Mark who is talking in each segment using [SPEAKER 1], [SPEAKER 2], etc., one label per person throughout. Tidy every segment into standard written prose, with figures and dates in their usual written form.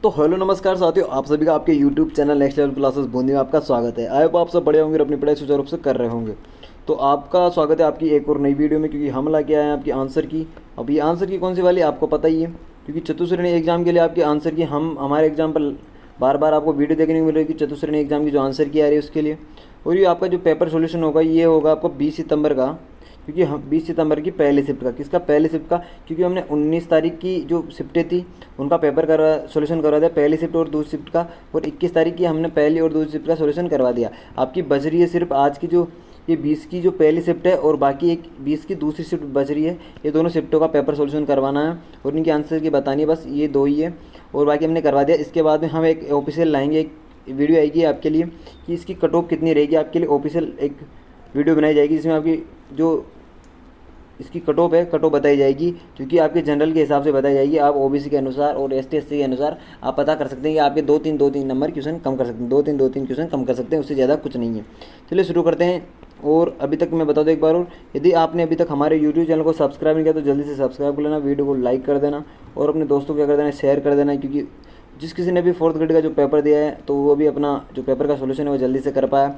[SPEAKER 1] तो हेलो नमस्कार साथियों, आप सभी का आपके YouTube channel next level classes Bundi में आपका स्वागत है। आई होप आप सब बड़े होंगे और अपनी पढ़ाई सुचारू रूप से कर रहे होंगे। तो आपका स्वागत है आपकी एक और नई वीडियो में, क्योंकि हम ला के आए हैं आपकी आंसर की। अब ये आंसर की कौन सी वाली आपको पता ही है, क्योंकि चतुश्रेणी एग्जाम के लिए आपके आंसर की हम हमारे एग्जाम पर बार बार आपको वीडियो देखने को मिल रही है कि चतुश्रेणी एग्जाम की जो आंसर की आ रही है उसके लिए। और ये आपका जो पेपर सोल्यूशन होगा ये होगा आपको 20 सितंबर का, क्योंकि हम 20 सितंबर की पहली शिफ्ट का। किसका पहली शिफ्ट का? क्योंकि हमने 19 तारीख की जो शिफ्टें थी उनका पेपर करवा सोल्यूशन करवा दिया, पहली शिफ्ट और दूसरी शिफ्ट का। और 21 तारीख की हमने पहली और दूसरी शिफ्ट का सोल्यूशन करवा दिया। आपकी बच रही है सिर्फ आज की जो ये 20 की जो पहली शिफ्ट है और बाकी एक 20 की दूसरी शिफ्ट बच रही है। ये दोनों शिफ्टों का पेपर सोल्यूशन करवाना है और इनकी आंसर की बतानी है, बस ये दो ही है और बाकी हमने करवा दिया। इसके बाद में हम एक ऑफिशियल लाएंगे, एक वीडियो आएगी आपके लिए कि इसकी कट ऑफ कितनी रहेगी। आपके लिए ऑफिशियल एक वीडियो बनाई जाएगी जिसमें आपकी जो इसकी कट ऑफ है, कट ऑफ बताई जाएगी, क्योंकि आपके जनरल के हिसाब से बताई जाएगी। आप ओबीसी के अनुसार और एसटी एससी के अनुसार आप पता कर सकते हैं कि आपके दो तीन नंबर क्वेश्चन कम कर सकते हैं, दो तीन क्वेश्चन कम कर सकते हैं, उससे ज़्यादा कुछ नहीं है। चलिए शुरू करते हैं। और अभी तक मैं बता दूं एक बार और, यदि आपने अभी तक हमारे यूट्यूब चैनल को सब्सक्राइब नहीं किया तो जल्दी से सब्सक्राइब कर लेना, वीडियो को लाइक कर देना और अपने दोस्तों को क्या कर देना, शेयर कर देना, क्योंकि जिस किसी ने भी 4th ग्रेड का जो पेपर दिया है तो वो भी अपना जो पेपर का सोल्यूशन है वो जल्दी से कर पाया।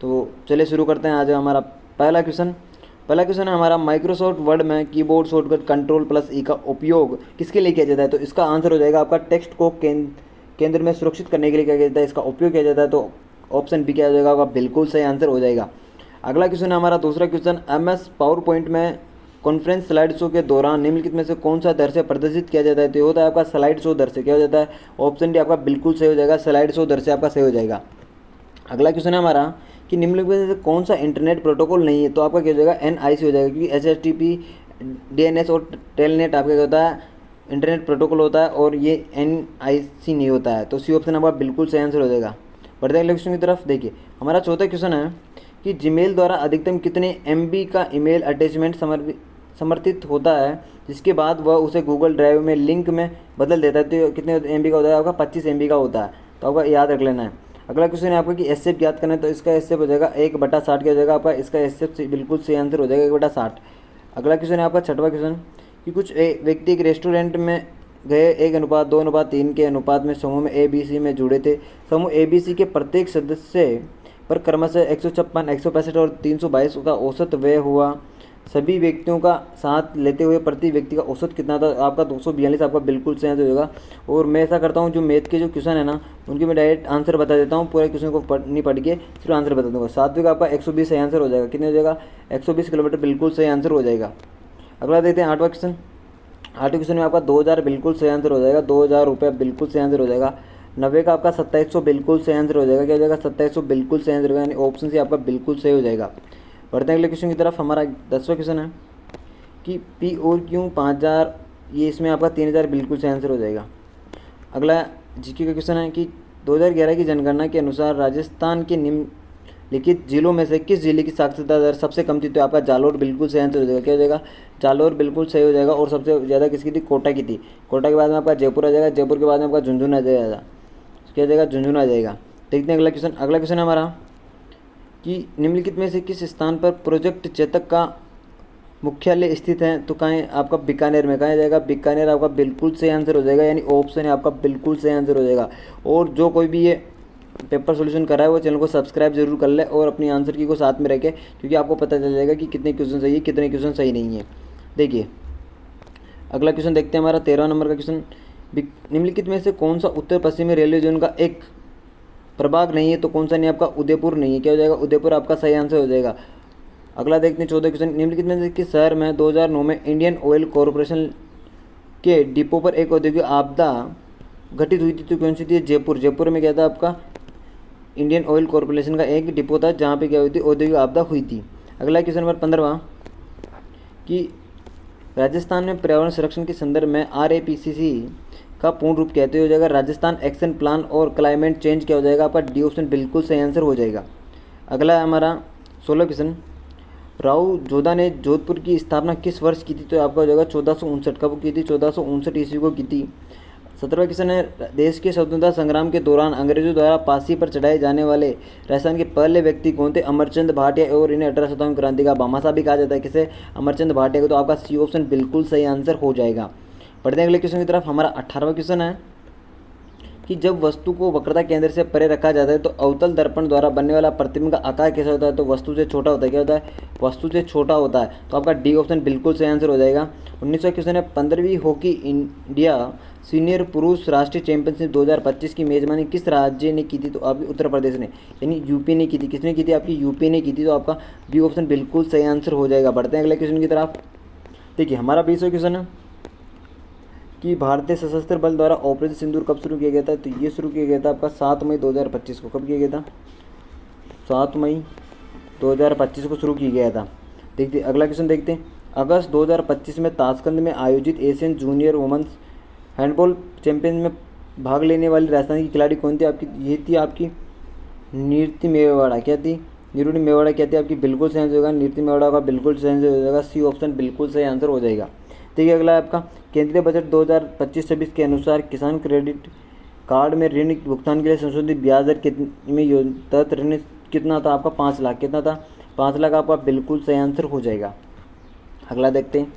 [SPEAKER 1] तो चलिए शुरू करते हैं। आज हमारा पहला क्वेश्चन है हमारा, माइक्रोसॉफ्ट वर्ड में कीबोर्ड शॉर्टकट Ctrl+E का उपयोग किसके लिए किया जाता है? तो इसका आंसर हो जाएगा आपका टेक्स्ट को केंद्र में सुरक्षित करने के लिए किया जाता है, इसका उपयोग किया जाता है। तो ऑप्शन बी क्या हो जाएगा आपका बिल्कुल सही आंसर हो जाएगा। अगला क्वेश्चन है हमारा दूसरा क्वेश्चन, MS पावर पॉइंट में कॉन्फ्रेंस स्लाइड शो के दौरान निम्नलिखित में से कौन सा दृश्य प्रदर्शित किया जाता है? तो ये होता है आपका स्लाइड शो दृश्य। क्या हो जाता है? ऑप्शन डी आपका बिल्कुल सही हो जाएगा, स्लाइड शो दृश्य आपका सही हो जाएगा। अगला क्वेश्चन है हमारा कि निम्नलिखित में से कौन सा इंटरनेट प्रोटोकॉल नहीं है? तो आपका क्या हो जाएगा? NIC हो जाएगा, क्योंकि HTTP DNS और टेलनेट आपका क्या होता है? इंटरनेट प्रोटोकॉल होता है और ये NIC नहीं होता है। तो सी ऑप्शन आपका बिल्कुल सही आंसर हो जाएगा। बढ़ते हैं अगले क्वेश्चन की तरफ। देखिए हमारा चौथा क्वेश्चन है कि जीमेल द्वारा अधिकतम कितने MB का ईमेल अटैचमेंट समर्थित होता है जिसके बाद वह उसे गूगल ड्राइव में लिंक में बदल देता है? तो कितने MB का होता है? आपका 25 MB का होता है, तो आपका याद रख लेना है। अगला क्वेश्चन है आपका कि एससेप ज्ञात करना है, तो इसका एससेप हो जाएगा 1/60 क्या हो जाएगा आपका? इसका एससेप बिल्कुल सही आंसर हो जाएगा 1/60। अगला क्वेश्चन है आपका छठवां क्वेश्चन कि कुछ व्यक्ति एक रेस्टोरेंट में गए 1:2:3 के अनुपात में समूह में ABC में जुड़े थे। समूह ABC के प्रत्येक सदस्य पर क्रमशः 156, 165 और 322 का औसत व्यय हुआ। सभी व्यक्तियों का साथ लेते हुए प्रति व्यक्ति का औसत कितना था? आपका 242 आपका बिल्कुल सही आंसर होगा। और मैं ऐसा करता हूँ, जो मैथ के जो क्वेश्चन है ना उनके मैं डायरेक्ट आंसर बता देता हूँ, पूरे क्वेश्चन को नहीं पढ़ के सिर्फ आंसर बता दूँगा। सातवें का आपका 120 सही आंसर हो जाएगा। कितने हो जाएगा? 120 किलोमीटर बिल्कुल सही आंसर हो जाएगा। अगला देखते हैं आठवां क्वेश्चन। आठवें क्वेश्चन में आपका 2000 बिल्कुल सही आंसर हो जाएगा, 2000 रुपये बिल्कुल सही आंसर हो जाएगा। 90 का आपका 2700 बिल्कुल सही आंसर हो जाएगा। क्या हो जाएगा? 2700 बिल्कुल सही आंसर होगा, यानी ऑप्शन से आपका बिल्कुल सही हो जाएगा। बढ़ते हैं अगले क्वेश्चन की तरफ। हमारा 10वां क्वेश्चन है कि P और Q 5000, ये इसमें आपका 3000 बिल्कुल सही आंसर हो जाएगा। अगला जीके का क्वेश्चन है कि 2011 की जनगणना के अनुसार राजस्थान के निम्नलिखित जिलों में से किस जिले की साक्षरता दर सबसे कम थी? तो आपका जालोर बिल्कुल सही आंसर हो जाएगा। क्या हो जाएगा? जालोर बिल्कुल सही हो जाएगा। और सबसे ज़्यादा किसकी थी? कोटा की थी। कोटा के बाद में आपका जयपुर आ जाएगा, जयपुर के बाद में आपका झुंझुनू आ जाएगा। क्या हो जाएगा? झुंझुनू आ जाएगा। देखते हैं अगला क्वेश्चन। अगला क्वेश्चन है हमारा कि निम्नलिखित में से किस स्थान पर प्रोजेक्ट चेतक का मुख्यालय स्थित है? तो कहाँ है? आपका बीकानेर में। कहाँ जाएगा? बीकानेर आपका बिल्कुल सही आंसर हो जाएगा, यानी ऑप्शन है आपका बिल्कुल सही आंसर हो जाएगा। और जो कोई भी ये पेपर सोल्यूशन कर रहा है वो चैनल को सब्सक्राइब जरूर कर ले और अपनी आंसर की को साथ में रखे, क्योंकि आपको पता चल जाएगा कि कितने क्वेश्चन सही है कितने क्वेश्चन सही नहीं है। देखिए अगला क्वेश्चन देखते हैं हमारा 13वां नंबर का क्वेश्चन। निम्नलिखित में से कौन सा उत्तर पश्चिमी रेलवे जोन का एक प्रभाग नहीं है? तो कौन सा नहीं? आपका उदयपुर नहीं है। क्या हो जाएगा? उदयपुर आपका सही आंसर हो जाएगा। अगला देखते हैं 14 क्वेश्चन। निम्नलिखित में से किस शहर में 2009 में इंडियन ऑयल कॉरपोरेशन के डिपो पर एक औद्योगिक आपदा घटित हुई थी? तो कौन सी थी? जयपुर। जयपुर में क्या था? आपका इंडियन ऑयल कॉरपोरेशन का एक डिपो था जहाँ पे क्या हुई थी? औद्योगिक आपदा हुई थी। अगला क्वेश्चन नंबर 15वां कि राजस्थान में पर्यावरण संरक्षण के संदर्भ में RAPCC का पूर्ण रूप कहते हो जाएगा राजस्थान एक्शन प्लान और क्लाइमेट चेंज। क्या हो जाएगा? आपका डी ऑप्शन बिल्कुल सही आंसर हो जाएगा। अगला है हमारा 16 क्वेश्चन। राव जोधा ने जोधपुर की स्थापना किस वर्ष की थी? तो आपका हो जाएगा 1459। कब की थी? 1459 ईस्वी को की थी। 17वां क्वेश्चन है, देश के स्वतंत्रता संग्राम के दौरान अंग्रेजों द्वारा फांसी पर चढ़ाए जाने वाले राजस्थान के पहले व्यक्ति कौन थे? अमरचंद भाटिया। और इन्हें 1857 क्रांति का भामाशाह भी कहा जाता है। किसे? अमरचंद भाटिया को। तो आपका सी ऑप्शन बिल्कुल सही आंसर हो जाएगा। बढ़ते हैं अगले क्वेश्चन की तरफ। हमारा 18वां क्वेश्चन है कि जब वस्तु को वक्रता केंद्र से परे रखा जाता है तो अवतल दर्पण द्वारा बनने वाला प्रतिबिंब का आकार कैसा होता है? तो वस्तु से छोटा होता है। क्या होता है? वस्तु से छोटा होता है। तो आपका डी ऑप्शन बिल्कुल सही आंसर हो जाएगा। 19वां क्वेश्चन है, 15वीं हॉकी इंडिया सीनियर पुरुष राष्ट्रीय चैंपियनशिप 2025 की मेजबानी किस राज्य ने की थी? तो आपकी उत्तर प्रदेश ने, यानी यूपी ने की थी। किसने की थी? आपकी यूपी ने की थी। तो आपका बी ऑप्शन बिल्कुल सही आंसर हो जाएगा। बढ़ते हैं अगले क्वेश्चन की तरफ। देखिए हमारा 20वां क्वेश्चन है कि भारतीय सशस्त्र बल द्वारा ऑपरेशन सिंदूर कब शुरू किया गया था? तो ये शुरू किया गया था आपका 7 मई 2025 को। कब किया गया था? 7 मई 2025 को शुरू किया गया था। देखते अगला क्वेश्चन देखते हैं। अगस्त 2025 में ताशकंद में आयोजित Asian junior women's handball champion में भाग लेने वाली राजस्थान की खिलाड़ी कौन थी? आपकी ये थी आपकी नीरति मेवाड़ा। क्या थी? नीरूणी मेवाड़ा क्या थी? आपकी बिल्कुल सही आंसर होगा। नीरति मेवाड़ा का बिल्कुल सही आंसर हो जाएगा। सी ऑप्शन बिल्कुल सही आंसर हो जाएगा। देखिए अगला है आपका केंद्रीय बजट 2025-26 के अनुसार किसान क्रेडिट कार्ड में ऋण भुगतान के लिए संशोधित ब्याज दर तहत ऋण कितना था? आपका 5 लाख। कितना था? 5 लाख आपका बिल्कुल सही आंसर हो जाएगा। अगला देखते हैं।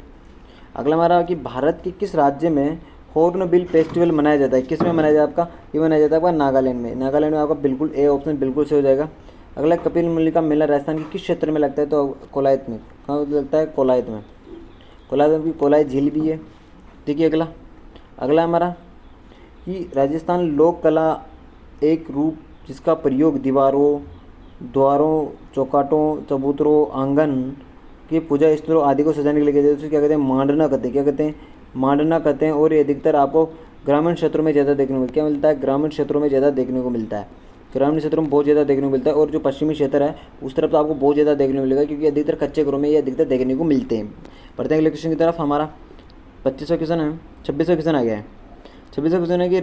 [SPEAKER 1] अगला हमारा कि भारत के किस राज्य में हॉर्नबिल फेस्टिवल मनाया जाता है? किस में मनाया जाता है? आपका ये मनाया जाता है आपका नागालैंड में। नागालैंड में आपका बिल्कुल ए ऑप्शन बिल्कुल सही हो जाएगा। अगला कपिल मुनि का मेला राजस्थान के किस क्षेत्र में लगता है? तो कोलायत में। कहाँ लगता है? कोलायत में। कोलायत में कोलायत झील भी है। देखिए अगला हमारा कि राजस्थान लोक कला एक रूप जिसका प्रयोग दीवारों, द्वारों, चौकाटों, चबूतरों, आंगन के पूजा स्थलों आदि को सजाने के लिए कहते हैं। क्या कहते हैं? मांडना कहते हैं। क्या कहते हैं? मांडना कहते हैं। और ये अधिकतर आपको ग्रामीण क्षेत्रों में ज़्यादा देखने को क्या मिलता है? ग्रामीण क्षेत्रों में ज़्यादा देखने को मिलता है। ग्रामीण क्षेत्रों में बहुत ज़्यादा देखने को मिलता है। और जो पश्चिमी क्षेत्र है उस तरफ तो आपको बहुत ज़्यादा देखने को मिलेगा, क्योंकि अधिकतर कच्चे घरों में ये अधिकतर देखने को मिलते हैं। बढ़ते हैं अगले क्वेश्चन की तरफ। हमारा 25वां क्वेश्चन है, 26वां क्वेश्चन आ गया है। 26वां क्वेश्चन है कि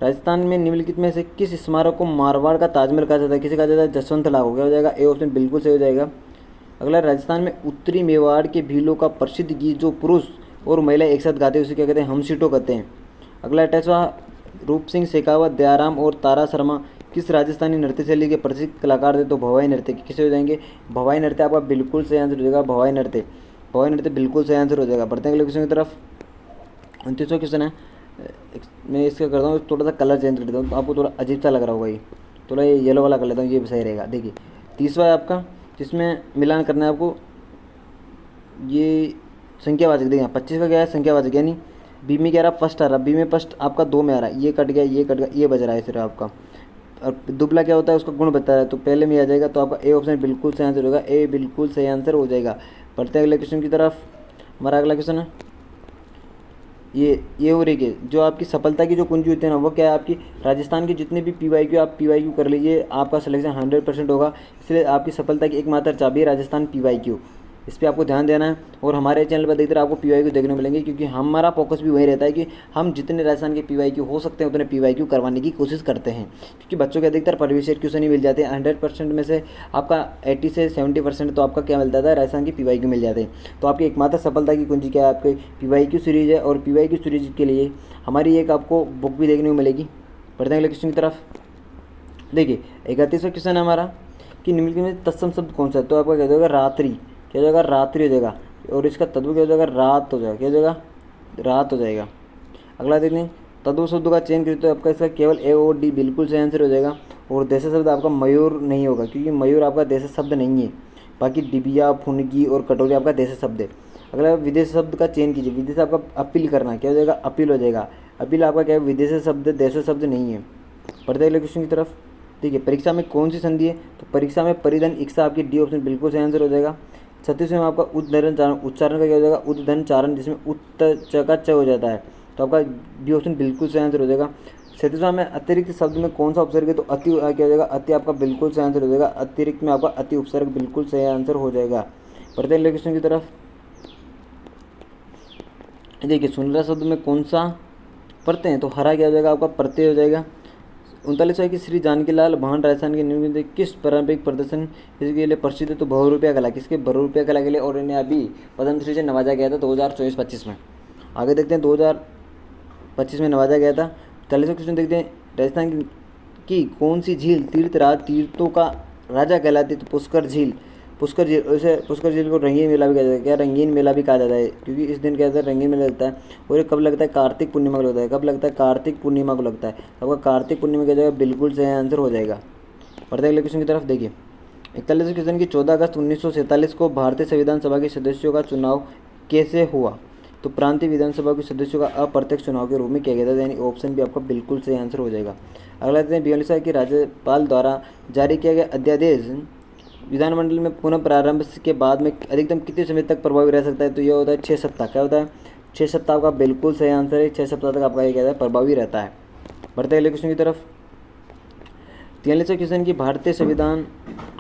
[SPEAKER 1] राजस्थान में निम्नलिखित में से किस स्मारक को मारवाड़ का ताजमहल कहा जाता है? किसे कहा जाता है? जसवंत लाल हो। क्या हो जाएगा? ए ऑप्शन बिल्कुल सही हो जाएगा। अगला, राजस्थान में उत्तरी मेवाड़ के भीलों का प्रसिद्ध गीत जो पुरुष और महिला एक साथ गाते हैं उसे क्या कहते हैं? हम सीटो कहते हैं। अगला 28वां, रूप सिंह शेखावत, दयाराम और तारा शर्मा किस राजस्थानी नृत्य शैली के प्रसिद्ध कलाकार थे? तो भवाई नृत्य। किसे हो जाएंगे? भवाई नृत्य आपका बिल्कुल सही आंसर हो जाएगा। भवाई नृत्य बिल्कुल सही आंसर हो जाएगा। बढ़ते हैं अगले क्वेश्चन की तरफ। 29वां क्वेश्चन है, मैं इसका करता हूँ थोड़ा सा कलर चेंज कर देता हूँ, तो आपको थोड़ा अजीब सा लग रहा होगा, ये थोड़ा ये येलो वाला कर लेता हूँ, ये भी सही रहेगा। देखिए 30वां है आपका, जिसमें मिलान करना है आपको, ये संख्यावाचक। देखिए 25 का क्या है? संख्यावाचक, यानी बी में क्या रहा? फर्स्ट आ रहा, बी में फर्स्ट आपका 2 में आ रहा है, ये कट गया, ये कट गया, ये बच रहा है सिर्फ आपका। और दुबला क्या होता है? उसका गुण बता रहा है, तो पहले में आ जाएगा, तो आपका ए ऑप्शन बिल्कुल सही आंसर होगा। ए बिल्कुल सही आंसर हो जाएगा। बढ़ते हैं अगले क्वेश्चन की तरफ। हमारा अगला क्वेश्चन है ये हो रही है, जो आपकी सफलता की जो कुंजी होती है ना, वो क्या है? आपकी राजस्थान की जितने भी PYQ आप PYQ कर लीजिए, आपका सिलेक्शन 100% होगा। इसलिए आपकी सफलता की एकमात्र चाबी है राजस्थान PYQ, इस पर आपको ध्यान देना है। और हमारे चैनल पर देखते आपको PYQ देखने को मिलेंगे, क्योंकि हमारा फोकस भी वही रहता है कि हम जितने राजस्थान के PYQ हो सकते हैं उतने PYQ करवाने की कोशिश करते हैं, क्योंकि बच्चों के अधिकतर परिवेश क्वेश्चन ही मिल जाते हैं। 100% में से आपका 80 से 70% तो आपका क्या मिल जाता है? राजस्थान की PYQ मिल जाते हैं। तो आपकी एकमात्र सफलता की कुंजी क्या है? आपके PYQ सीरीज़ है, और PYQ सीरीज के लिए हमारी एक आपको बुक भी देखने को मिलेगी। बढ़ते हैं अगले क्वेश्चन की तरफ। देखिए 31वां क्वेश्चन है हमारा कि निम्नलिखित में तत्सम शब्द कौन सा है? तो आपका क्या जाएगा? रात्रि। क्या हो जाएगा? रात्रि हो जाएगा। और इसका तत्व क्या हो जाएगा? रात हो जाएगा। क्या हो जाएगा? रात हो जाएगा। अगला देख लें, तत्व शब्द का चयन करें तो आपका इसका केवल A और D बिल्कुल सही आंसर हो जाएगा। और देश शब्द आपका मयूर नहीं होगा, क्योंकि मयूर आपका देश शब्द नहीं है। बाकी डिबिया, फुनगी और कटोरी आपका देश शब्द है। अगला विदेश शब्द का चयन कीजिए। विदेश आपका अपील करना, क्या हो जाएगा? अपील हो जाएगा। अपील आपका क्या है? विदेश शब्द, देश शब्द नहीं है। बढ़ते अगले क्वेश्चन की तरफ। देखिए परीक्षा में कौन सी संधि है? तो परीक्षा में परिधन इक्सा, आपकी D ऑप्शन बिल्कुल सही आंसर हो जाएगा। 36वें में आपका उच्चारण का क्या हो जाएगा? उद्धरण चारण, जिसमें उत्त च का च हो जाता है, तो आपका बी ऑप्शन बिल्कुल सही आंसर हो जाएगा। 37वां में अतिरिक्त शब्द में कौन सा उपसर्ग है? तो अति क्या हो जाएगा? अति आपका बिल्कुल सही आंसर हो जाएगा। अतिरिक्त में आपका अति उपसर्ग बिल्कुल सही आंसर हो जाएगा। बढ़ते हैं क्वेश्चन की तरफ। देखिए सुनहरा शब्द में कौन सा पढ़ते हैं? तो हरा क्या हो जाएगा? आपका प्रत्यय हो जाएगा। 39वां की श्री जानकीलाल भान राजस्थान के निम्नलिखित किस पारंपरिक प्रदर्शन के लिए प्रसिद्ध है? तो बहुरूपिया कला। किसके? बहुरूपिया कला के लिए, और इन्हें अभी पद्मश्री से नवाजा गया था 2024-25 में। आगे देखते हैं 2025 में नवाजा गया था। 40वां क्वेश्चन देखते हैं, राजस्थान की कौन सी झील तीर्थराज तीर्थों का राजा कहलाती है? तो पुष्कर झील। पुष्कर झील, उसे पुष्कर झील को रंगीन मेला भी कहा जाता है। क्या रंगीन मेला भी कहा जाता है क्योंकि इस दिन क्या होता है, रंगीन मेला लगता है। और ये कब लगता है, कार्तिक पूर्णिमा को लगता है। कब लगता है, कार्तिक पूर्णिमा को लगता है। तो आपका कार्तिक पूर्णिमा की जगह बिल्कुल सही आंसर हो जाएगा। पढ़ते अगले क्वेश्चन की तरफ। देखिए 41वें क्वेश्चन की 14 अगस्त 1947 को भारतीय संविधान सभा के सदस्यों का चुनाव कैसे हुआ? तो प्रांतीय विधानसभा के सदस्यों का अप्रत्यक्ष चुनाव के रूप में किया गया था, यानी ऑप्शन भी आपका बिल्कुल सही आंसर हो जाएगा। अगला देखते हैं 42 की राज्यपाल द्वारा जारी किया गया अध्यादेश विधानमंडल में पुनः प्रारंभ के बाद में अधिकतम कितने समय तक प्रभावी रह सकता है? तो यह होता है 6 सप्ताह। क्या होता है, 6 सप्ताह का बिल्कुल सही आंसर है। 6 सप्ताह तक आपका ये कहता है प्रभावी रहता है। बढ़ते अगले क्वेश्चन की तरफ। 43वें क्वेश्चन की भारतीय संविधान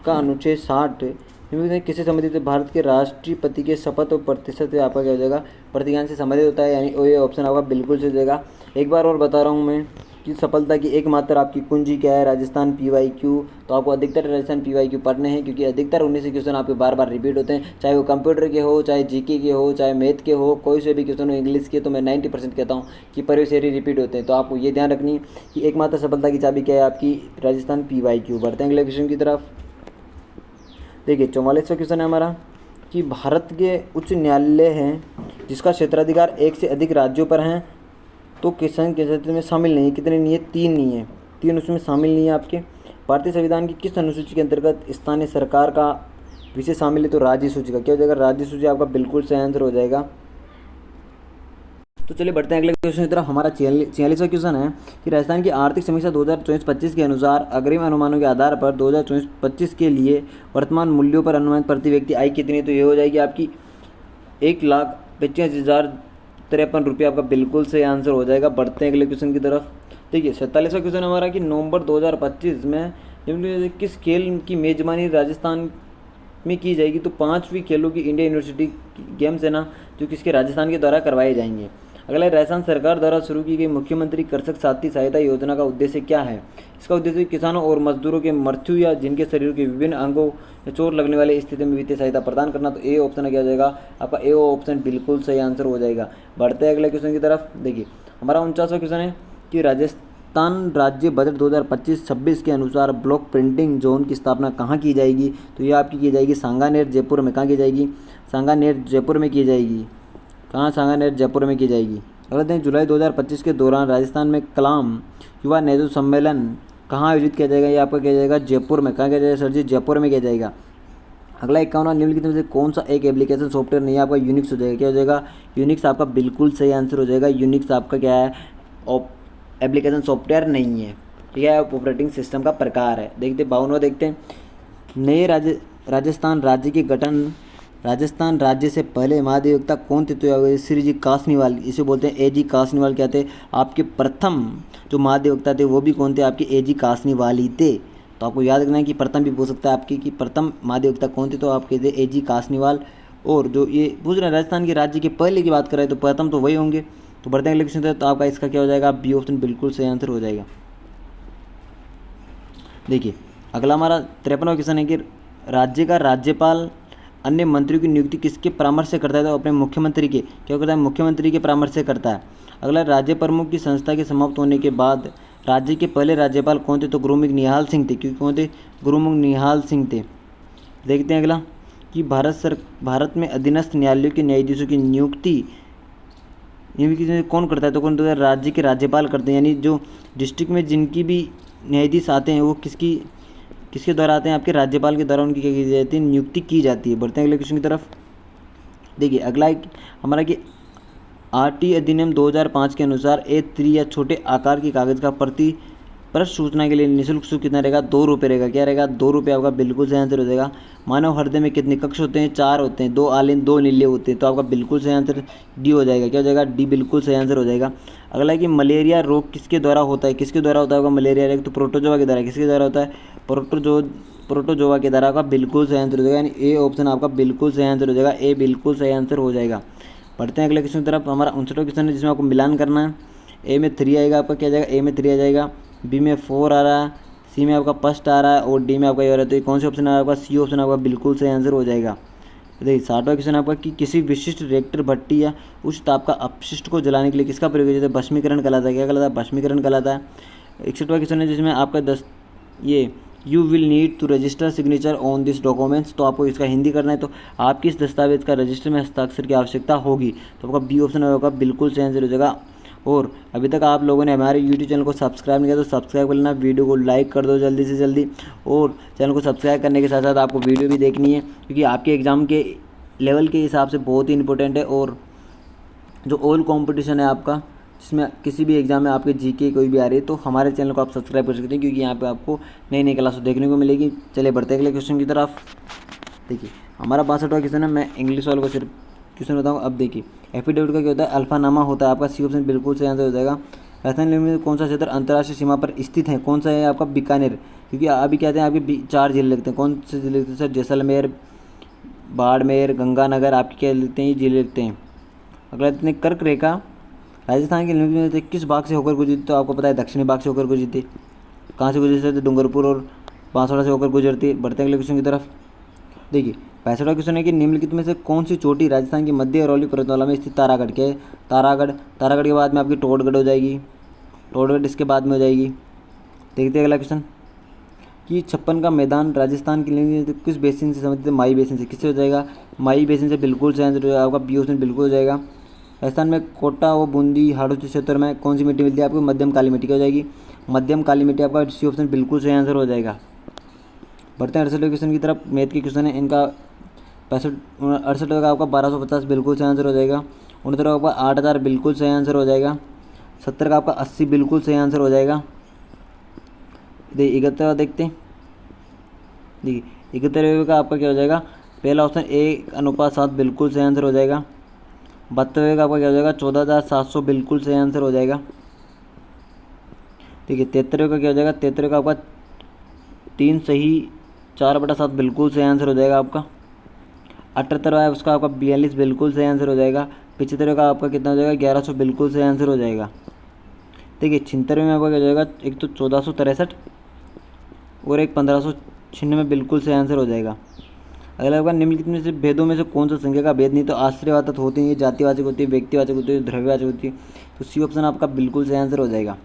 [SPEAKER 1] का अनुच्छेद 60 किससे संबंधित है? भारत के राष्ट्रपति के शपथ और प्रतिशत से आपका क्या हो जाएगा, प्रतिज्ञान से संबंधित होता है, यानी ये ऑप्शन आपका बिल्कुल सही हो जाएगा। एक बार और बता रहा हूँ मैं कि सफलता की एकमात्र आपकी कुंजी क्या है, राजस्थान PYQ। तो आपको अधिकतर राजस्थान PYQ पढ़ने हैं क्योंकि अधिकतर 19 क्वेश्चन आपके बार बार रिपीट होते हैं, चाहे वो कंप्यूटर के हो, चाहे GK के हो, चाहे मैथ के हो, कोई से भी क्वेश्चन हो इंग्लिश के। तो मैं 90% कहता हूँ कि परिवेश रिपीट होते हैं। तो आपको ये ध्यान रखनी कि एकमात्र सफलता की चाबी क्या है, आपकी राजस्थान PYQ। बढ़ते हैं अगले क्वेश्चन की तरफ। देखिए 44वां क्वेश्चन है हमारा कि भारत के उच्च न्यायालय हैं जिसका क्षेत्राधिकार 1 से अधिक राज्यों पर हैं, तो किसान के क्षेत्र में शामिल नहीं है। कितने नहीं है, 3 नहीं है, 3 उसमें शामिल नहीं है आपके। भारतीय संविधान की किस अनुसूची के अंतर्गत स्थानीय सरकार का विषय शामिल है? तो राज्य सूची का। क्या हो जाएगा, राज्य सूची आपका बिल्कुल सही आंसर हो जाएगा। तो चलिए बढ़ते हैं अगले क्वेश्चन की तरफ। हमारा 46वां क्वेश्चन है कि राजस्थान की आर्थिक समीक्षा 2024-25 के अनुसार अग्रिम अनुमानों के आधार पर 2024-25 के लिए वर्तमान मूल्यों पर अनुमानित प्रति व्यक्ति आय कितनी है? तो ये हो जाएगी आपकी 1,25,053 रुपये। आपका बिल्कुल सही आंसर हो जाएगा। बढ़ते हैं अगले क्वेश्चन की तरफ। देखिए 47वां क्वेश्चन हमारा कि नवंबर 2025 में किस खेल की मेजबानी राजस्थान में की जाएगी? तो 5वीं खेलों की इंडिया यूनिवर्सिटी गेम्स है ना, जो किसके, राजस्थान के द्वारा करवाए जाएंगे। अगला राजस्थान सरकार द्वारा शुरू की गई मुख्यमंत्री कृषक साथी सहायता योजना का उद्देश्य क्या है? इसका उद्देश्य किसानों और मजदूरों के मृत्यु या जिनके शरीर के विभिन्न अंगों में चोट लगने वाली स्थिति में वित्तीय सहायता प्रदान करना। तो ए ऑप्शन क्या हो जाएगा, आपका ए ऑप्शन बिल्कुल सही आंसर हो जाएगा। बढ़ते हैं अगले क्वेश्चन की तरफ। देखिए हमारा 49वां क्वेश्चन है कि राजस्थान राज्य बजट 2025-26 के अनुसार ब्लॉक प्रिंटिंग जोन की स्थापना कहाँ की जाएगी? तो ये आपकी की जाएगी सांगानेर जयपुर में। कहाँ की जाएगी, सांगानेर जयपुर में की जाएगी। कहाँ, सांगानेर जयपुर में की जाएगी। अगला दिन जुलाई 2025 के दौरान राजस्थान में कलाम युवा नेतृत्व सम्मेलन कहाँ आयोजित किया जाएगा? ये आपका किया जाएगा जयपुर में। कहाँ किया जाएगा सर जी, जयपुर में किया जाएगा। अगला 51वां निम्नलिखित में से कौन सा एक एप्लीकेशन सॉफ्टवेयर नहीं है? आपका यूनिक्स हो जाएगा। क्या हो जाएगा, यूनिक्स आपका बिल्कुल सही आंसर हो जाएगा। यूनिक्स आपका क्या है, एप्लीकेशन सॉफ्टवेयर नहीं है, ठीक है, ऑपरेटिंग सिस्टम का प्रकार है। देखते 52वां देखते हैं। नए राजस्थान राज्य के गठन, राजस्थान राज्य से पहले महाधिवक्ता कौन थे? तो श्री जी कासनीवाल, इसे बोलते हैं AG कासनीवाल। क्या थे आपके प्रथम जो महाधिवक्ता थे वो भी कौन थे? आपके AG कासनीवाल ही थे। तो आपको याद रखना है कि प्रथम भी पूछ सकता है आपकी कि प्रथम महाधिवक्ता कौन थे, तो आपके थे AG कासनीवाल। और जो ये पूछ रहे हैं राजस्थान के राज्य के पहले की बात करें तो प्रथम तो वही होंगे। तो बढ़ते हैं इलेक्शन, तो आपका इसका क्या हो जाएगा, बी ऑप्शन बिल्कुल सही आंसर हो जाएगा। देखिए अगला हमारा 53वां क्वेश्चन है कि राज्य का राज्यपाल अन्य मंत्रियों की नियुक्ति किसके परामर्श से करता है? तो अपने मुख्यमंत्री के, क्या करता है, मुख्यमंत्री के परामर्श से करता है। अगला राज्य प्रमुख की संस्था के समाप्त होने के बाद राज्य के पहले राज्यपाल कौन थे? तो गुरुमुख निहाल सिंह थे। क्योंकि कौन थे, गुरुमुख निहाल सिंह थे। देखते हैं अगला कि भारत में अधीनस्थ न्यायालयों के न्यायाधीशों की नियुक्ति कौन करता है? तो कौन, तो राज्य के राज्यपाल करते हैं। यानी जो डिस्ट्रिक्ट में जिनकी भी न्यायाधीश आते हैं वो किसके द्वारा आते हैं? आपके राज्यपाल के द्वारा उनकी क्या की जाती है, नियुक्ति की जाती है। बढ़ते हैं अगले क्वेश्चन की तरफ। देखिए अगला एक हमारा कि RT अधिनियम 2005 के अनुसार A3 या छोटे आकार की कागज़ का प्रति पृष्ठ सूचना के लिए निःशुल्क शुल्क कितना रहेगा? 2 रुपये रहेगा। क्या रहेगा, 2 रुपये। आपका बिल्कुल सही आंसर हो जाएगा। मानव हृदय में कितने कक्ष होते हैं? 4 होते हैं, 2 आलिन 2 नीले होते हैं। तो आपका बिल्कुल सही आंसर डी हो जाएगा। क्या हो जाएगा, डी बिल्कुल सही आंसर हो जाएगा। अगला है कि मलेरिया रोग किसके द्वारा होता है? किसके द्वारा होता होगा मलेरिया रोग? तो प्रोटोजोआ के द्वारा। किसके द्वारा होता है? प्रोटोजोआ के द्वारा। आपका बिल्कुल सही आंसर हो जाएगा, यानी ए ऑप्शन आपका बिल्कुल सही आंसर हो जाएगा। ए बिल्कुल सही आंसर हो जाएगा। पढ़ते हैं अगले क्वेश्चन की तरफ। हमारा 59वां क्वेश्चन है जिसमें आपको मिलान करना है। ए में 3 आएगा, आपका क्या जाएगा, ए में 3 आ जाएगा, बी में 4 आ रहा है, सी में आपका फर्स्ट आ रहा है और डी में आपका ये हो रहा है। तो ये कौन सा ऑप्शन आ रहा है? आपका सी ऑप्शन आपका बिल्कुल सही आंसर हो जाएगा। देखिए 60वां क्वेश्चन आपका कि किसी विशिष्ट रिएक्टर भट्टी या उच्च ताप का अपशिष्ट को जलाने के लिए किसका प्रयोग किया जाता है? भस्मीकरण कहलाता है। क्या कहलाता है? भस्मीकरण कहलाता है। 61वां क्वेश्चन है जिसमें आपका you will need to register signature on this documents. तो आपको इसका हिंदी करना है, तो आपकी इस दस्तावेज का रजिस्टर में हस्ताक्षर की आवश्यकता होगी। तो आपका बी ऑप्शन होगा बिल्कुल सही आंसर हो जाएगा। और अभी तक आप लोगों ने हमारे यूट्यूब चैनल को सब्सक्राइब नहीं किया तो सब्सक्राइब कर लेना, वीडियो को लाइक कर दो जल्दी से जल्दी। और चैनल को सब्सक्राइब करने के साथ साथ आपको वीडियो भी देखनी है, क्योंकि आपके एग्ज़ाम के लेवल के हिसाब से बहुत ही इंपॉर्टेंट है। और जो ऑल कंपटीशन है आपका, जिसमें किसी भी एग्जाम में आपके जीके कोई भी आ रही है, तो हमारे चैनल को आप सब्सक्राइब कर सकते हैं, क्योंकि यहाँ पे आपको नई नई क्लास देखने को मिलेगी। चलिए बढ़ते हैं अगले क्वेश्चन की तरफ। देखिए हमारा 62वां क्वेश्चन है, मैं इंग्लिश वालों को सिर्फ क्वेश्चन बताऊँ। अब देखिए एफिडेविट का क्या होता है, अल्फानामा होता है आपका। सी ऑप्शन बिल्कुल सही आंसर हो जाएगा। राजस्थान में कौन सा क्षेत्र अंतर्राष्ट्रीय सीमा पर स्थित है, कौन सा है आपका, बीकानेर। क्योंकि अभी कहते हैं आपके 4 जिले लिखते हैं, कौन से जिले लिखते हैं सर, जैसलमेर, बाड़मेर, गंगानगर, आपके क्या लिखते हैं, ये जिले लिखते हैं। अगला इतने कर्क रेखा राजस्थान के निम्न में किस भाग से होकर गुजरती, तो आपको पता है दक्षिणी भाग से होकर गुजरती। कहाँ से गुजरती है, डूंगरपुर और बांसवाड़ा से होकर गुजरती है। बढ़ते अगले क्वेश्चन की तरफ। देखिए 65वां क्वेश्चन है कि निम्नलिखित में से कौन सी चोटी राजस्थान की मध्य अरवली पर्वतमाला में स्थित तारागढ़ के, तारागढ़ के बाद में आपकी टोडगढ़ हो जाएगी, टोडगढ़ इसके बाद में हो जाएगी। देखते हैं अगला क्वेश्चन कि 56 का मैदान राजस्थान के लिए किस बेसिन से संबंधित है, माई बेसिन से। किससे हो जाएगा, माई बेसिन से बिल्कुल सही आंसर हो जाएगा। आपका बी ऑप्शन बिल्कुल हो जाएगा। राजस्थान में कोटा व बूंदी हाड़ौती क्षेत्र में कौन सी मिट्टी मिलती है आपको, मध्यम काली मिट्टी क्या हो जाएगी, मध्यम काली मिट्टी। आपका सी ऑप्शन बिल्कुल सही आंसर हो जाएगा। बढ़ते हैं 68वें क्वेश्चन की तरफ। मैथ के क्वेश्चन है, इनका 68 का आपका 1250 बिल्कुल सही आंसर हो जाएगा। 69 का आपका 8000 बिल्कुल सही आंसर हो जाएगा। 70 का आपका 80 बिल्कुल सही आंसर हो जाएगा। 71 देखते हैं। देखिए 71 का आपका क्या हो जाएगा, पहला ऑप्शन 1:7 बिल्कुल सही आंसर हो जाएगा। 72 का आपका क्या हो जाएगा, 14700 बिल्कुल सही आंसर हो जाएगा। देखिए 73 का क्या हो जाएगा, 73 का आपका 3 सही 4/7 बिल्कुल सही आंसर हो जाएगा आपका। 78 है उसका आपका 42 बिल्कुल सही आंसर हो जाएगा। 75 का आपका कितना हो जाएगा, 1100 बिल्कुल सही आंसर हो जाएगा। देखिए 76 में आपका क्या हो जाएगा, एक तो 1463 और एक 1596 बिल्कुल सही आंसर हो जाएगा। अगला आपका निम्नलिखित में से भेदों में से कौन सा संख्या का भेद नहीं, तो आश्रयवाचक होती है, जातिवाचक होती है, व्यक्तिवाचक होती है, द्रव्यवाचक होती है। तो सी ऑप्शन आपका बिल्कुल सही आंसर हो जाएगा।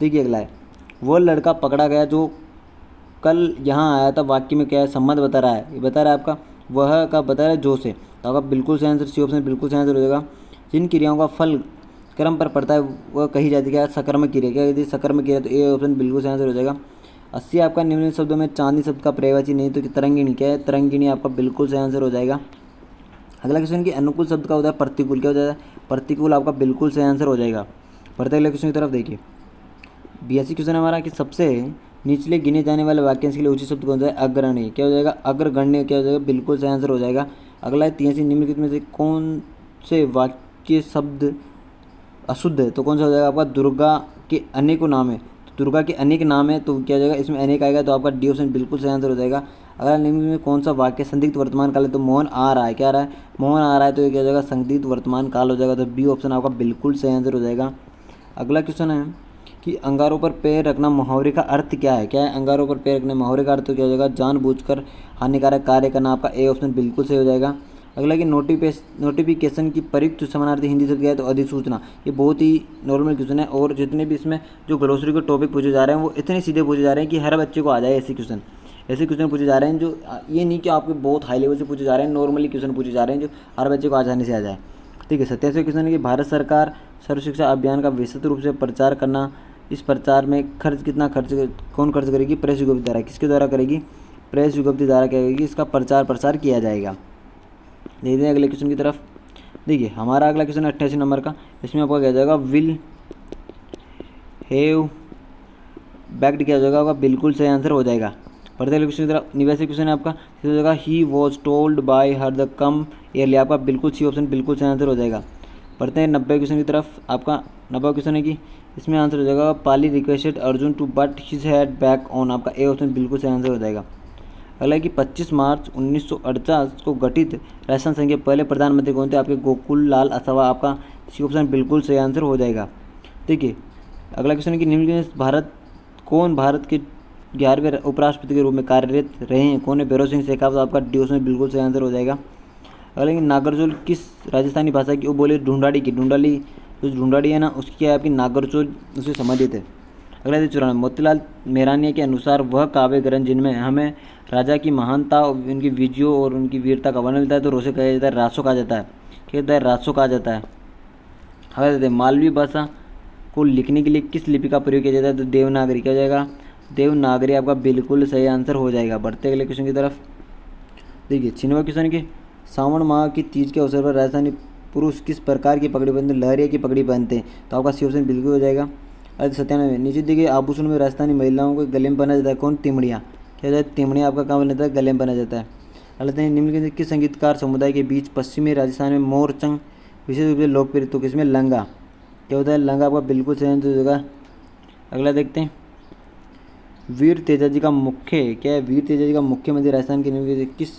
[SPEAKER 1] देखिए अगला है, वो लड़का पकड़ा गया जो कल यहाँ आया था, वाक्य में क्या है, संबंध बता रहा है, ये बता रहा है आपका वह का बता रहा है जो से। तो आपका बिल्कुल सही आंसर सी ऑप्शन बिल्कुल सही आंसर हो जाएगा। जिन क्रियाओं का फल क्रम पर पड़ता है वह कही जाती है क्या, सकर्मक क्रिया। क्या यदि सकर्मक क्रिया, तो ए ऑप्शन बिल्कुल सही आंसर हो जाएगा। 80 आपका निम्न शब्दों में चांदी शब्द का पर्यायवाची नहीं, तो तरंगिणी क्या है, तरंगिणी आपका बिल्कुल सही आंसर हो जाएगा। अगला क्वेश्चन की अनुकूल शब्द का होता है प्रतिकूल, क्या हो जाएगा, प्रतिकूल आपका बिल्कुल सही आंसर हो जाएगा। बढ़ते अगले क्वेश्चन की तरफ। देखिए 82 क्वेश्चन हमारा कि सबसे निचले गिने जाने वाले वाक्यांश के लिए उचित शब्द कौन सा है, अग्रणी। क्या हो जाएगा, अग्रगण्य क्या हो जाएगा, बिल्कुल सही आंसर हो जाएगा। अगला है 83 निम्नलिखित में से कौन से वाक्य शब्द अशुद्ध है, तो कौन सा हो जाएगा आपका, दुर्गा के अनेकों नाम है। तो दुर्गा के अनेक नाम है, तो क्या हो जाएगा, इसमें अनेक आएगा, तो आपका डी ऑप्शन बिल्कुल सही आंसर हो जाएगा। अगला निम्न में कौन सा वाक्य संदिग्ध वर्तमान काल है, तो मोहन आ रहा है, क्या आ रहा है, मोहन आ रहा है, तो ये क्या हो जाएगा, संदिग्ध वर्तमान काल हो जाएगा। तो बी ऑप्शन आपका बिल्कुल सही आंसर हो जाएगा। अगला क्वेश्चन है कि अंगारों पर पैर रखना मुहावरे का अर्थ क्या है, क्या है, अंगारों पर पैर रखना मुहावरे का अर्थ तो क्या हो जाएगा, जानबूझकर हानिकारक कार्य करना। आपका ए ऑप्शन बिल्कुल सही हो जाएगा। अगला कि नोटिफिकेशन की प्रयुक्त समानार्थी हिंदी शब्द क्या है, तो अधिसूचना। ये बहुत ही नॉर्मल क्वेश्चन है, और जितने भी इसमें जो ग्लोसरी के टॉपिक पूछे जा रहे हैं वो इतने सीधे पूछे जा रहे हैं कि हर बच्चे को आ जाए। ऐसे क्वेश्चन पूछे जा रहे हैं जो ये नहीं कि आपके बहुत हाई लेवल से पूछे जा रहे हैं, नॉर्मली क्वेश्चन पूछे जा रहे हैं जो हर बच्चे को आसानी से आ जाए। ठीक है 87वां क्वेश्चन है कि भारत सरकार सर्व शिक्षा अभियान का विस्तृत रूप से प्रचार करना, इस प्रचार में कौन खर्च करेगी, प्रेस विज्ञप्ति द्वारा। किसके द्वारा करेगी, प्रेस विज्ञप्ति द्वारा क्या करेगी, इसका प्रसार किया जाएगा। देखते हैं अगले क्वेश्चन की तरफ। देखिए हमारा अगला क्वेश्चन 88 नंबर का, इसमें आपका क्या जाएगा, विल हैव बैक्ड क्या हो जाएगा, आपका बिल्कुल सही आंसर हो जाएगा। बढ़ते अगले क्वेश्चन की तरफ। 89 क्वेश्चन है आपका, हो जाएगा he was told by her the come early. आपका बिल्कुल सी ऑप्शन बिल्कुल सही आंसर हो जाएगा। बढ़ते हैं 90 क्वेश्चन की तरफ। आपका 90 क्वेश्चन है कि इसमें आंसर हो जाएगा पाली requested Arjun to but his head back on. आपका ए ऑप्शन बिल्कुल सही आंसर हो जाएगा। अगला है कि 25 मार्च 1948 को गठित राजस्थान संघ के पहले प्रधानमंत्री कौन थे, आपके गोकुल लाल असावा। आपका सी ऑप्शन बिल्कुल सही आंसर हो जाएगा। देखिए अगला क्वेश्चन है कि निम्न भारत के 11वें उपराष्ट्रपति के रूप में कार्यरत रहे हैं, कौन है, भैरव सिंह शेखावत। आपका डी ऑप्शन बिल्कुल सही आंसर हो जाएगा। अगला कि नागरचोल किस राजस्थानी भाषा की उपबोली, ढूंढाड़ी की। ढूंढाड़ी जो ढूंढाड़ी है ना, उसकी क्या है आपकी नागरचोल, उससे संबंधित है। अगला है 94, मोतीलाल मेहरानिया के अनुसार वह काव्य ग्रंथ जिनमें हमें राजा की महानता, उनकी विजयों और उनकी वीरता का वर्णन मिलता है तो रोसे कहा जाता है, रासो कहा जाता है, क्या कहता है, रासो कहा जाता है। अगला देते हैं, मालवी भाषा को लिखने के लिए किस लिपि का प्रयोग किया जाता है तो देवनागरी, क्या हो जाएगा, देवनागरी आपका बिल्कुल सही आंसर हो जाएगा। बढ़ते अगले क्वेश्चन की तरफ। देखिए 96वां क्वेश्चन की, सावन माह की तीज के अवसर पर राजस्थानी पुरुष किस प्रकार की पगड़ी पहनते हैं, लहरिया की पगड़ी पहनते हैं तो आपका सी ऑप्शन बिल्कुल हो जाएगा। अरे 97, नीचे देखिए आभूषण में राजस्थानी महिलाओं को गले में पहना जाता है कौन, तिमड़िया, क्या हो जाता है, तिमड़िया आपका काम बनता है, गले में पहना जाता है। अगला है, निम्न में किस संगीतकार समुदाय के बीच पश्चिमी राजस्थान में मोरचंग विशेष रूप से लोकप्रिय तो किसमें, लंगा, क्या होता है, लंगा आपका बिल्कुल सही आंसर हो जाएगा। अगला देखते हैं, वीर तेजाजी का मुख्य, क्या है, वीर तेजाजी का मुख्य मंदिर राजस्थान के निम्न किस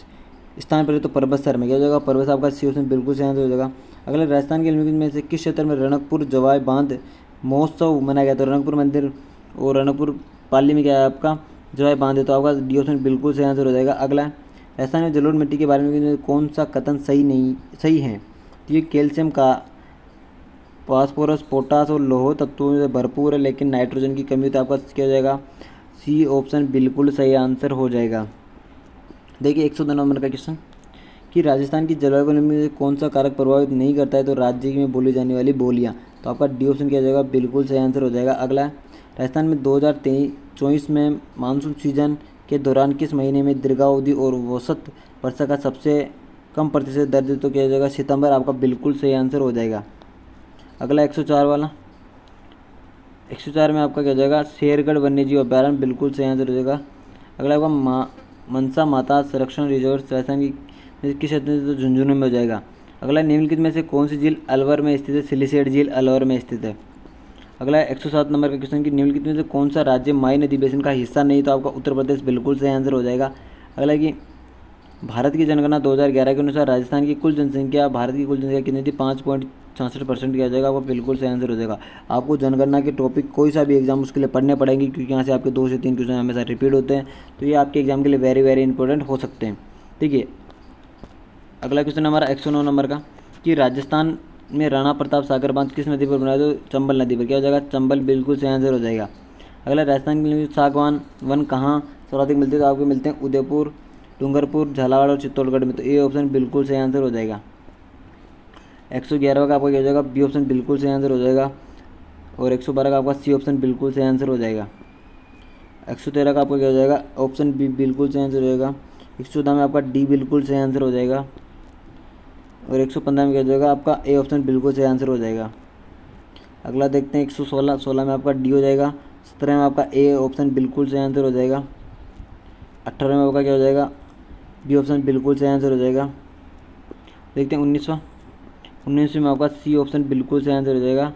[SPEAKER 1] स्थान पर है तो पर्वतसर में, क्या हो जाएगा, पर्वत आपका सी ऑप्शन बिल्कुल सही आंसर हो जाएगा। अगला, राजस्थान के निम्नलिखित में से किस क्षेत्र में रणकपुर जवाई बांध महोत्सव मनाया गया तो रणकपुर मंदिर और रणकपुर पाली में क्या है आपका जवाई बांध है तो आपका डी ऑप्शन बिल्कुल सही आंसर हो जाएगा। अगला, राजस्थान में जलोढ़ मिट्टी के बारे में कौन सा कथन सही है तो ये कैल्शियम का, फास्फोरस, पोटास और लोह तत्वों से भरपूर है लेकिन नाइट्रोजन की कमी तो आपका क्या हो जाएगा, सी ऑप्शन बिल्कुल सही आंसर हो जाएगा। देखिए 102 नंबर का क्वेश्चन कि राजस्थान की जलवायु में कौन सा कारक प्रभावित नहीं करता है तो राज्य में बोली जाने वाली बोलियां तो आपका डी ऑप्शन क्या हो जाएगा, बिल्कुल सही आंसर हो जाएगा। अगला, राजस्थान में 2024 में मानसून सीजन के दौरान किस महीने में दीर्घावधि और औसत वर्षा का सबसे कम प्रतिशत दर्ज तो क्या हो जाएगा, सितंबर, आपका बिल्कुल सही आंसर हो जाएगा। अगला 104 वाला, 104 में आपका क्या हो जाएगा, शेरगढ़ वन्यजीव अभ्यारण्य, बिल्कुल सही आंसर हो जाएगा। अगला आपका मनसा माता संरक्षण रिजर्व राजस्थान की किस क्षेत्र में तो झुंझुनू में हो जाएगा। अगला, निम्नलिखित में से कौन सी झील अलवर में स्थित है, सिलिसेट झील अलवर में स्थित है। अगला 107 नंबर का क्वेश्चन कि निम्नलिखित में से कौन सा राज्य माई नदी बेसिन का हिस्सा नहीं तो आपका उत्तर प्रदेश, बिल्कुल सही आंसर हो जाएगा। अगला कि भारत की जनगणना 2011 के अनुसार राजस्थान की कुल जनसंख्या, भारत की कुल जनसंख्या कितनी थी, 5.66% किया जाएगा, आपको बिल्कुल सही आंसर हो जाएगा। आपको जनगणना के टॉपिक कोई सा भी एग्जाम उसके लिए पढ़ने पड़ेंगे क्योंकि यहाँ से आपके 2 से 3 क्वेश्चन हमेशा रिपीट होते हैं तो ये आपके एग्जाम के लिए वेरी वेरी इंपॉर्टेंट हो सकते हैं। देखिए अगला क्वेश्चन हमारा 109 नंबर का कि राजस्थान में राणा प्रताप सागर बांध किस नदी पर बनाया तो चंबल नदी पर, क्या हो जाएगा, चंबल, बिल्कुल सही आंसर हो जाएगा। अगला, राजस्थान के लिए सागवान वन कहाँ सर्वाधिक मिलते हैं तो आपको मिलते हैं उदयपुर, डूंगरपुर, झालावाड़ और चित्तौड़गढ़ में तो ए ऑप्शन बिल्कुल सही आंसर हो जाएगा। 111 का आपका क्या हो जाएगा, बी ऑप्शन बिल्कुल सही आंसर हो जाएगा। और 112 का आपका सी ऑप्शन बिल्कुल सही आंसर हो जाएगा। 113 का आपका क्या हो जाएगा, ऑप्शन बी बिल्कुल सही आंसर हो जाएगा। 114 में आपका डी बिल्कुल सही आंसर हो जाएगा। और 115 में क्या हो जाएगा, आपका ए ऑप्शन बिल्कुल सही आंसर हो जाएगा। अगला देखते हैं 116 में आपका डी हो जाएगा। 17 में आपका ए ऑप्शन बिल्कुल सही आंसर हो जाएगा। 18 में आपका क्या हो जाएगा, बी ऑप्शन बिल्कुल सही आंसर हो जाएगा। देखते हैं 19 में आपका सी ऑप्शन बिल्कुल सही आंसर हो जाएगा।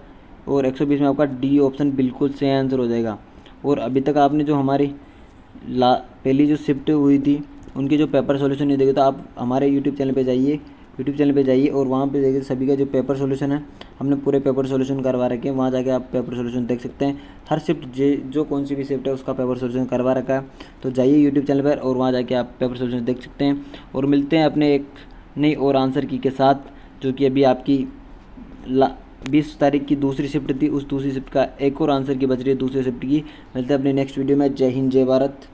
[SPEAKER 1] और 120 में आपका डी ऑप्शन बिल्कुल सही आंसर हो जाएगा। और अभी तक आपने जो हमारी पहली जो शिफ्ट हुई थी उनके जो पेपर सॉल्यूशन नहीं देखे तो आप हमारे यूट्यूब चैनल पे जाइए और वहाँ पे देखिए सभी का जो पेपर सॉल्यूशन है हमने पूरे पेपर सॉल्यूशन करवा रखे हैं। वहाँ जाके आप पेपर सॉल्यूशन देख सकते हैं। हर शिफ्ट जो कौन सी भी शिफ्ट है उसका पेपर सॉल्यूशन करवा रखा है। तो जाइए यूट्यूब चैनल पर और वहाँ जाके आप पेपर सॉल्यूशन देख सकते हैं। और मिलते हैं अपने एक नई और आंसर की के साथ जो कि अभी आपकी 20 तारीख की दूसरी शिफ्ट थी। उस दूसरी शिफ्ट का एक और आंसर की बच रही है दूसरी शिफ्ट की। मिलते हैं अपने नेक्स्ट वीडियो में। जय हिंद, जय भारत।